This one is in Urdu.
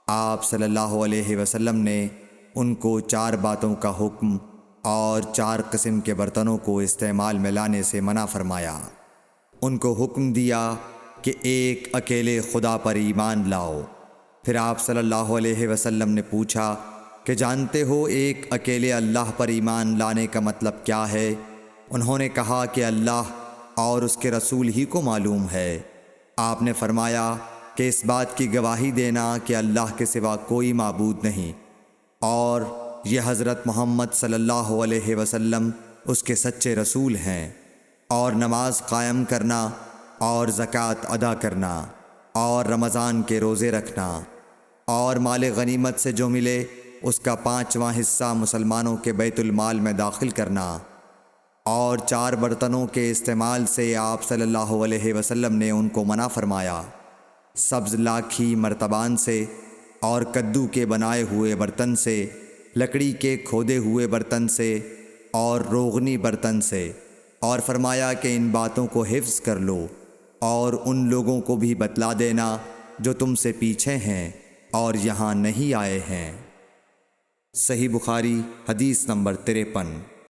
آپ صلی اللہ علیہ وسلم نے ان کو 4 باتوں کا حکم اور 4 قسم کے برتنوں کو استعمال میں لانے سے منع فرمایا۔ ان کو حکم دیا کہ ایک اکیلے خدا پر ایمان لاؤ۔ پھر آپ صلی اللہ علیہ وسلم نے پوچھا کہ جانتے ہو ایک اکیلے اللہ پر ایمان لانے کا مطلب کیا ہے؟ انہوں نے کہا کہ اللہ اور اس کے رسول ہی کو معلوم ہے۔ آپ نے فرمایا کہ اس بات کی گواہی دینا کہ اللہ کے سوا کوئی معبود نہیں، اور یہ حضرت محمد صلی اللہ علیہ وسلم اس کے سچے رسول ہیں، اور نماز قائم کرنا اور زکوٰۃ ادا کرنا اور رمضان کے روزے رکھنا اور مال غنیمت سے جو ملے اس کا 5واں حصہ مسلمانوں کے بیت المال میں داخل کرنا، اور 4 برتنوں کے استعمال سے آپ صلی اللہ علیہ وسلم نے ان کو منع فرمایا۔ سبز لاکھی مرتبان سے اور کدو کے بنائے ہوئے برتن سے، لکڑی کے کھودے ہوئے برتن سے اور روغنی برتن سے، اور فرمایا کہ ان باتوں کو حفظ کر لو اور ان لوگوں کو بھی بتلا دینا جو تم سے پیچھے ہیں اور یہاں نہیں آئے ہیں۔ صحیح بخاری حدیث نمبر 53۔